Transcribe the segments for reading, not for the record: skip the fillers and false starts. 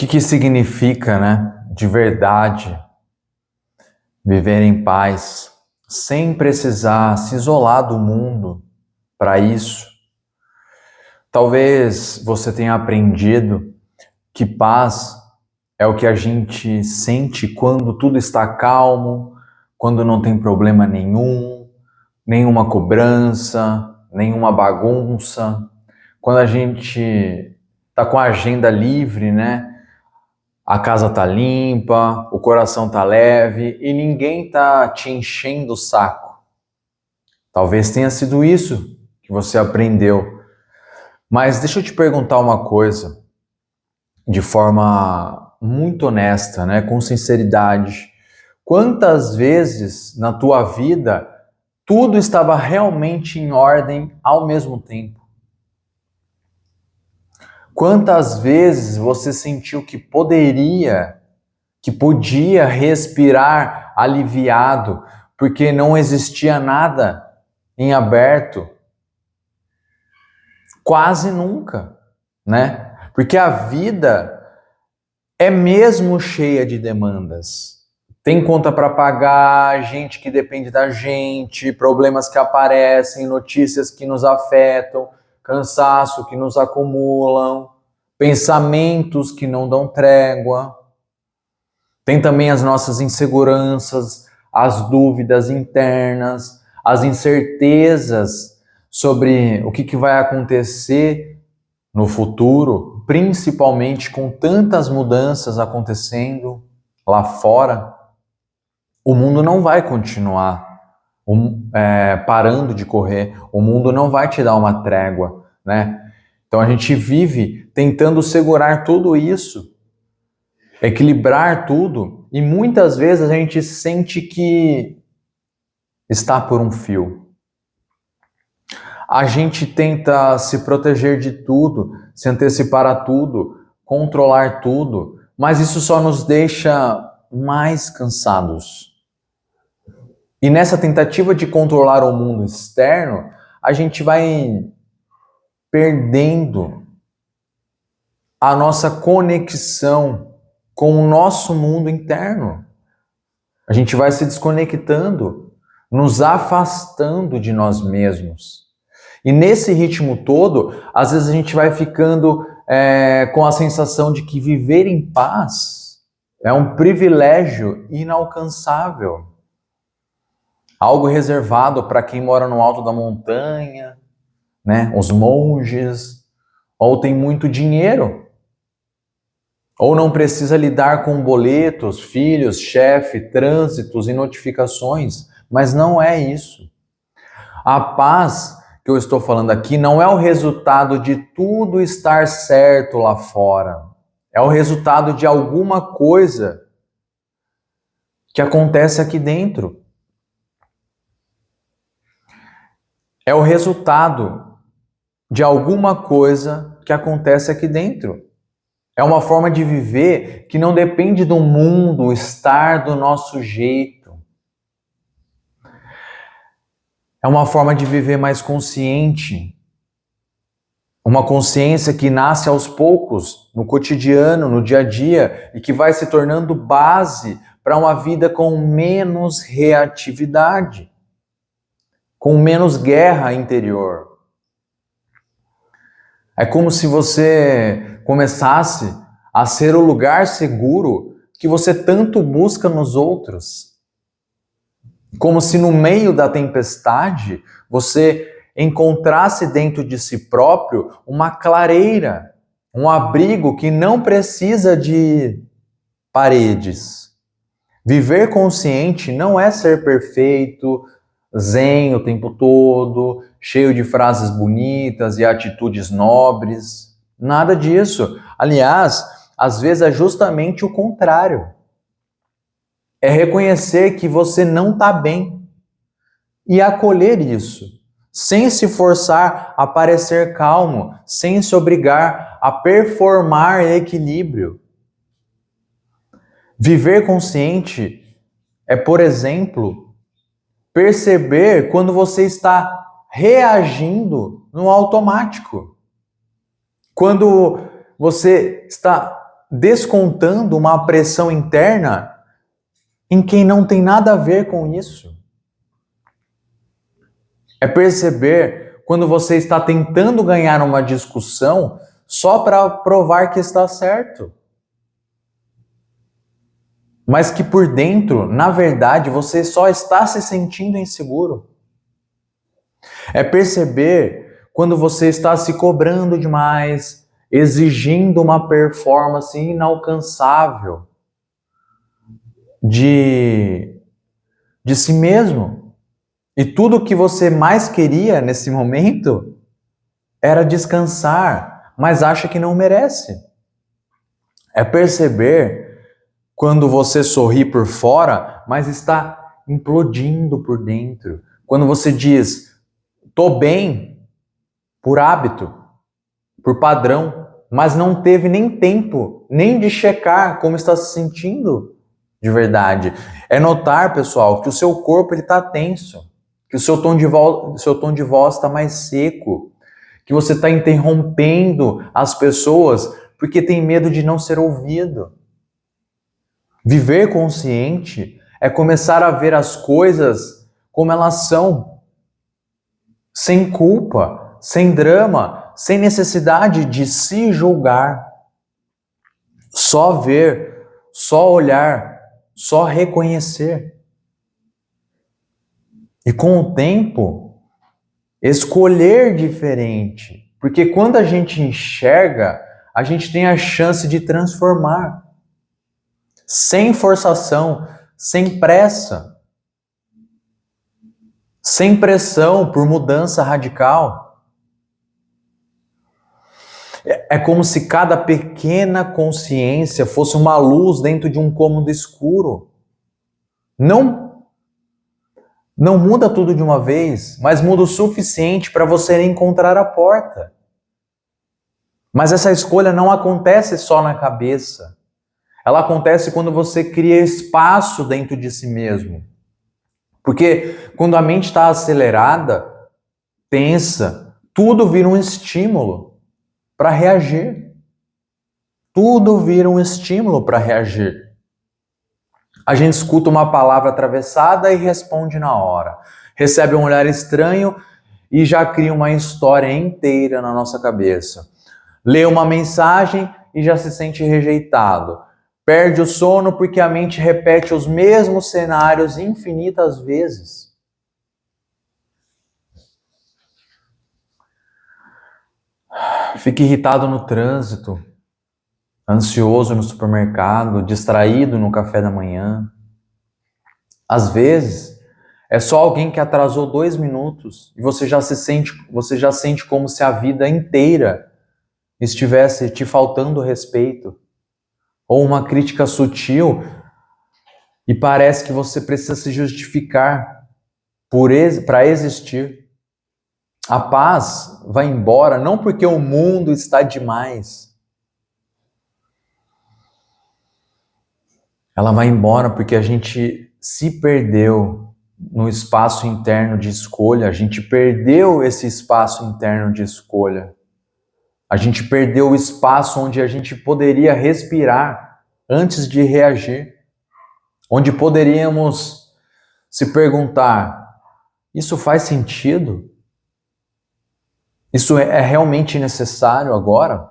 que significa, né, de verdade, viver em paz, sem precisar se isolar do mundo para isso? Talvez você tenha aprendido que paz é o que a gente sente quando tudo está calmo, quando não tem problema nenhum, nenhuma cobrança, nenhuma bagunça, quando a gente está com a agenda livre, né? A casa tá limpa, o coração tá leve e ninguém tá te enchendo o saco. Talvez tenha sido isso que você aprendeu. Mas deixa eu te perguntar uma coisa, de forma muito honesta, né, com sinceridade. Quantas vezes na tua vida tudo estava realmente em ordem ao mesmo tempo? Quantas vezes você sentiu que podia respirar aliviado, porque não existia nada em aberto? Quase nunca, né? Porque a vida é mesmo cheia de demandas. Tem conta para pagar, gente que depende da gente, problemas que aparecem, notícias que nos afetam, cansaço que nos acumulam, pensamentos que não dão trégua. Tem também as nossas inseguranças, as dúvidas internas, as incertezas sobre o que vai acontecer no futuro, principalmente com tantas mudanças acontecendo lá fora. O mundo não vai continuar parando de correr, o mundo não vai te dar uma trégua, né? Então a gente vive tentando segurar tudo isso, equilibrar tudo, e muitas vezes a gente sente que está por um fio. A gente tenta se proteger de tudo, se antecipar a tudo, controlar tudo, mas isso só nos deixa mais cansados. E nessa tentativa de controlar o mundo externo, a gente vai perdendo a nossa conexão com o nosso mundo interno. A gente vai se desconectando, nos afastando de nós mesmos. E nesse ritmo todo, às vezes a gente vai ficando com a sensação de que viver em paz é um privilégio inalcançável. Algo reservado para quem mora no alto da montanha, né? Os monges, ou tem muito dinheiro, ou não precisa lidar com boletos, filhos, chefe, trânsitos e notificações. Mas não é isso. A paz que eu estou falando aqui não é o resultado de tudo estar certo lá fora. É o resultado de alguma coisa que acontece aqui dentro. É o resultado de alguma coisa que acontece aqui dentro. É uma forma de viver que não depende do mundo estar do nosso jeito. É uma forma de viver mais consciente. Uma consciência que nasce aos poucos, no cotidiano, no dia a dia, e que vai se tornando base para uma vida com menos reatividade, com menos guerra interior. É como se você começasse a ser o lugar seguro que você tanto busca nos outros. Como se no meio da tempestade você encontrasse dentro de si próprio uma clareira, um abrigo que não precisa de paredes. Viver consciente não é ser perfeito, zen o tempo todo, cheio de frases bonitas e atitudes nobres. Nada disso. Aliás, às vezes é justamente o contrário. É reconhecer que você não está bem e acolher isso, sem se forçar a parecer calmo, sem se obrigar a performar equilíbrio. Viver consciente é, por exemplo, perceber quando você está reagindo no automático. Quando você está descontando uma pressão interna em quem não tem nada a ver com isso. É perceber quando você está tentando ganhar uma discussão só para provar que está certo. Mas que por dentro, na verdade, você só está se sentindo inseguro. É perceber quando você está se cobrando demais, exigindo uma performance inalcançável de si mesmo. E tudo o que você mais queria nesse momento era descansar, mas acha que não merece. É perceber quando você sorri por fora, mas está implodindo por dentro. Quando você diz, tô bem, por hábito, por padrão, mas não teve nem tempo, nem de checar como está se sentindo de verdade. É notar, pessoal, que o seu corpo está tenso, que o seu tom de voz está mais seco, que você está interrompendo as pessoas porque tem medo de não ser ouvido. Viver consciente é começar a ver as coisas como elas são, sem culpa, sem drama, sem necessidade de se julgar. Só ver, só olhar, só reconhecer. E com o tempo, escolher diferente. Porque quando a gente enxerga, a gente tem a chance de transformar. Sem forçação, sem pressa. Sem pressão por mudança radical. É como se cada pequena consciência fosse uma luz dentro de um cômodo escuro. Não muda tudo de uma vez, mas muda o suficiente para você encontrar a porta. Mas essa escolha não acontece só na cabeça. Ela acontece quando você cria espaço dentro de si mesmo. Porque quando a mente está acelerada, tensa, tudo vira um estímulo para reagir. Tudo vira um estímulo para reagir. A gente escuta uma palavra atravessada e responde na hora. Recebe um olhar estranho e já cria uma história inteira na nossa cabeça. Lê uma mensagem e já se sente rejeitado. Perde o sono porque a mente repete os mesmos cenários infinitas vezes. Fica irritado no trânsito, ansioso no supermercado, distraído no café da manhã. Às vezes, é só alguém que atrasou 2 minutos e você já sente como se a vida inteira estivesse te faltando respeito. Ou uma crítica sutil e parece que você precisa se justificar para existir. A paz vai embora não porque o mundo está demais. Ela vai embora porque a gente se perdeu no espaço interno de escolha. A gente perdeu esse espaço interno de escolha. A gente perdeu o espaço onde a gente poderia respirar antes de reagir. Onde poderíamos se perguntar, isso faz sentido? Isso é realmente necessário agora?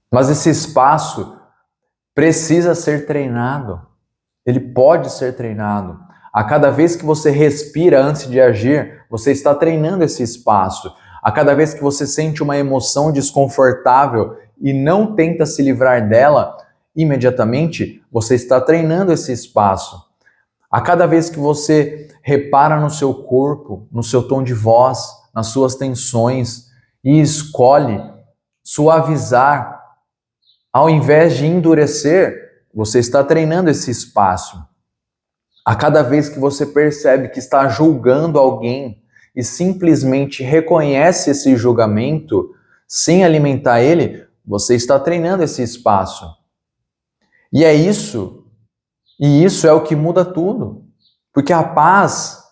Mas esse espaço precisa ser treinado. Ele pode ser treinado. A cada vez que você respira antes de agir, você está treinando esse espaço. A cada vez que você sente uma emoção desconfortável e não tenta se livrar dela, imediatamente você está treinando esse espaço. A cada vez que você repara no seu corpo, no seu tom de voz, nas suas tensões e escolhe suavizar, ao invés de endurecer, você está treinando esse espaço. A cada vez que você percebe que está julgando alguém e simplesmente reconhece esse julgamento sem alimentar ele, você está treinando esse espaço. E isso é o que muda tudo. Porque a paz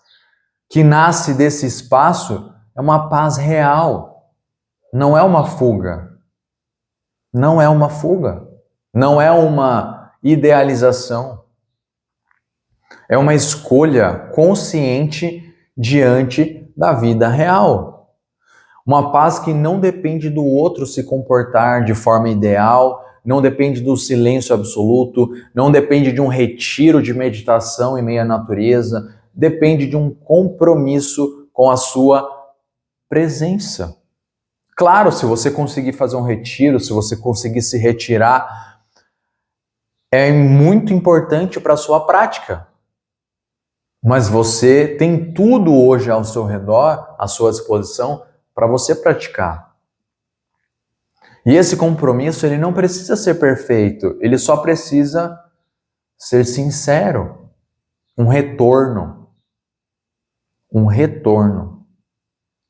que nasce desse espaço é uma paz real, não é uma fuga. Não é uma fuga, não é uma idealização. É uma escolha consciente diante da vida real. Uma paz que não depende do outro se comportar de forma ideal, não depende do silêncio absoluto, não depende de um retiro de meditação em meio à natureza, depende de um compromisso com a sua presença. Claro, se você conseguir fazer um retiro, se você conseguir se retirar, é muito importante para a sua prática. Mas você tem tudo hoje ao seu redor, à sua disposição, para você praticar. E esse compromisso, ele não precisa ser perfeito, ele só precisa ser sincero. Um retorno,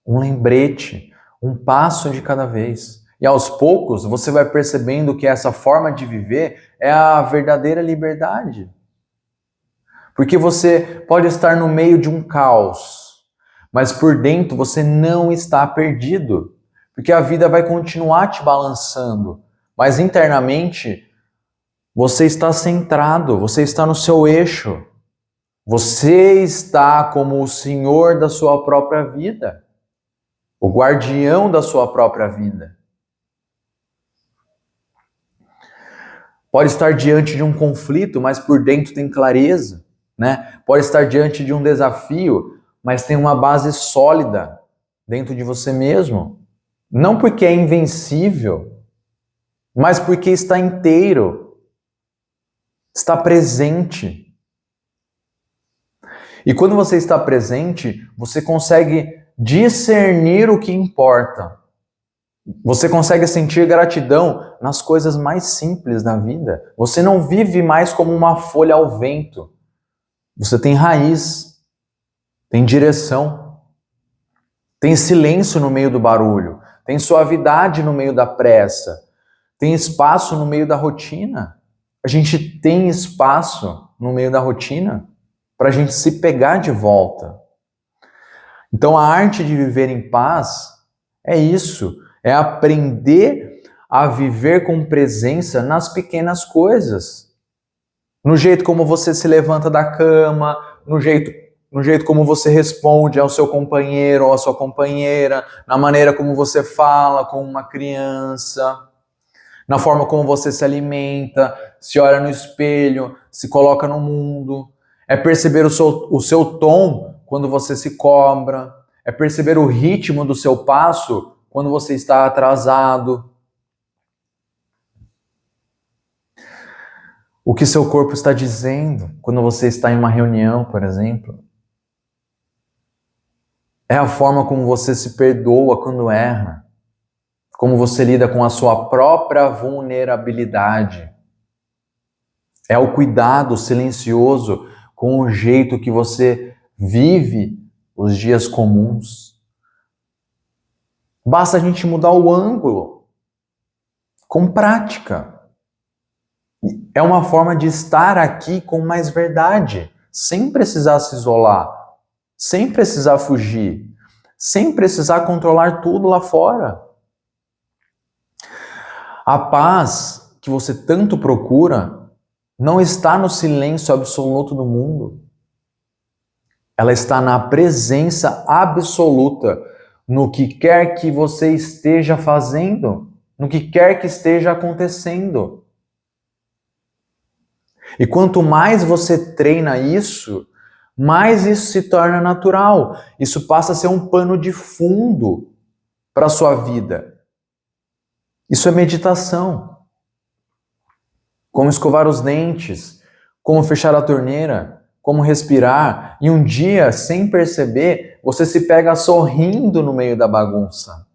um lembrete, um passo de cada vez. E aos poucos, você vai percebendo que essa forma de viver é a verdadeira liberdade. Porque você pode estar no meio de um caos, mas por dentro você não está perdido. Porque a vida vai continuar te balançando, mas internamente você está centrado, você está no seu eixo. Você está como o senhor da sua própria vida, o guardião da sua própria vida. Pode estar diante de um conflito, mas por dentro tem clareza, né? Pode estar diante de um desafio, mas tem uma base sólida dentro de você mesmo. Não porque é invencível, mas porque está inteiro, está presente. E quando você está presente, você consegue discernir o que importa. Você consegue sentir gratidão nas coisas mais simples da vida. Você não vive mais como uma folha ao vento. Você tem raiz, tem direção, tem silêncio no meio do barulho, tem suavidade no meio da pressa, tem espaço no meio da rotina. A gente tem espaço no meio da rotina para a gente se pegar de volta. Então a arte de viver em paz é isso, é aprender a viver com presença nas pequenas coisas. No jeito como você se levanta da cama, no jeito como você responde ao seu companheiro ou à sua companheira, na maneira como você fala com uma criança, na forma como você se alimenta, se olha no espelho, se coloca no mundo. É perceber o seu tom quando você se cobra. É perceber o ritmo do seu passo quando você está atrasado. O que seu corpo está dizendo quando você está em uma reunião, por exemplo. É a forma como você se perdoa quando erra. Como você lida com a sua própria vulnerabilidade. É o cuidado silencioso com o jeito que você vive os dias comuns. Basta a gente mudar o ângulo, com prática. É uma forma de estar aqui com mais verdade, sem precisar se isolar, sem precisar fugir, sem precisar controlar tudo lá fora. A paz que você tanto procura não está no silêncio absoluto do mundo. Ela está na presença absoluta no que quer que você esteja fazendo, no que quer que esteja acontecendo. E quanto mais você treina isso, mais isso se torna natural. Isso passa a ser um pano de fundo para a sua vida. Isso é meditação. Como escovar os dentes, como fechar a torneira, como respirar. E um dia, sem perceber, você se pega sorrindo no meio da bagunça.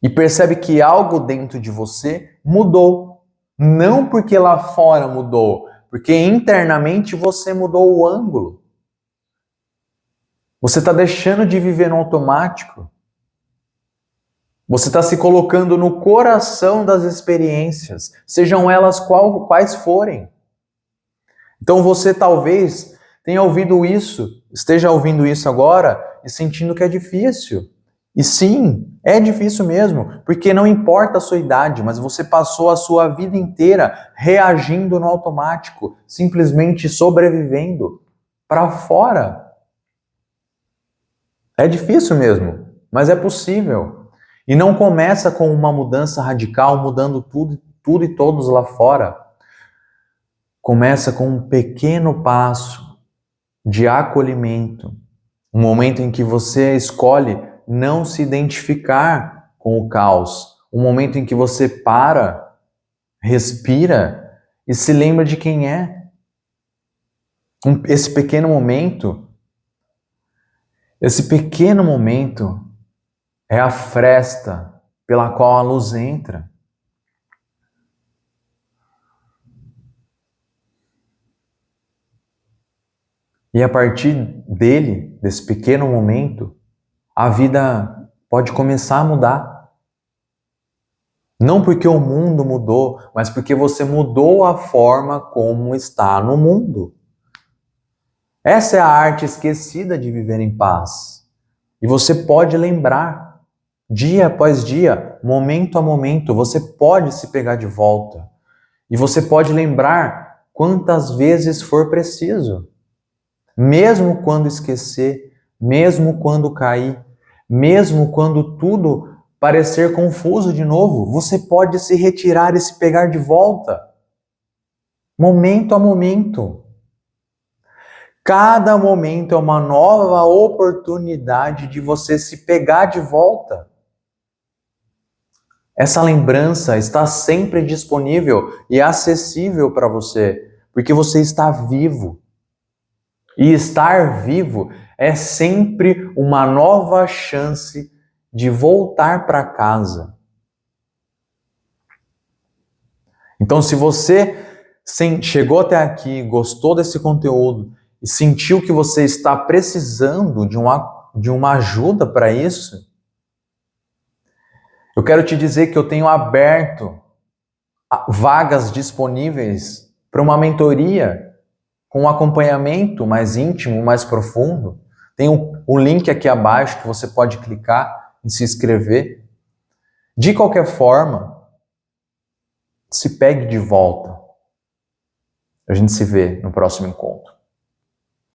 E percebe que algo dentro de você mudou. Não porque lá fora mudou, porque internamente você mudou o ângulo. Você está deixando de viver no automático. Você está se colocando no coração das experiências, sejam elas quais forem. Então você talvez tenha ouvido isso, esteja ouvindo isso agora e sentindo que é difícil. E sim, é difícil mesmo, porque não importa a sua idade, mas você passou a sua vida inteira reagindo no automático, simplesmente sobrevivendo para fora. É difícil mesmo, mas é possível. E não começa com uma mudança radical, mudando tudo e todos lá fora. Começa com um pequeno passo de acolhimento, um momento em que você escolhe não se identificar com o caos, um momento em que você para, respira e se lembra de quem é. Esse pequeno momento é a fresta pela qual a luz entra. E a partir desse pequeno momento, a vida pode começar a mudar. Não porque o mundo mudou, mas porque você mudou a forma como está no mundo. Essa é a arte esquecida de viver em paz. E você pode lembrar, dia após dia, momento a momento, você pode se pegar de volta. E você pode lembrar quantas vezes for preciso. Mesmo quando esquecer, mesmo quando cair, mesmo quando tudo parecer confuso de novo, você pode se retirar e se pegar de volta. Momento a momento. Cada momento é uma nova oportunidade de você se pegar de volta. Essa lembrança está sempre disponível e acessível para você, porque você está vivo. E estar vivo é sempre uma nova chance de voltar para casa. Então, se você chegou até aqui, gostou desse conteúdo e sentiu que você está precisando de uma ajuda para isso, eu quero te dizer que eu tenho aberto vagas disponíveis para uma mentoria com um acompanhamento mais íntimo, mais profundo. Tem um link aqui abaixo que você pode clicar e se inscrever. De qualquer forma, se pegue de volta. A gente se vê no próximo encontro.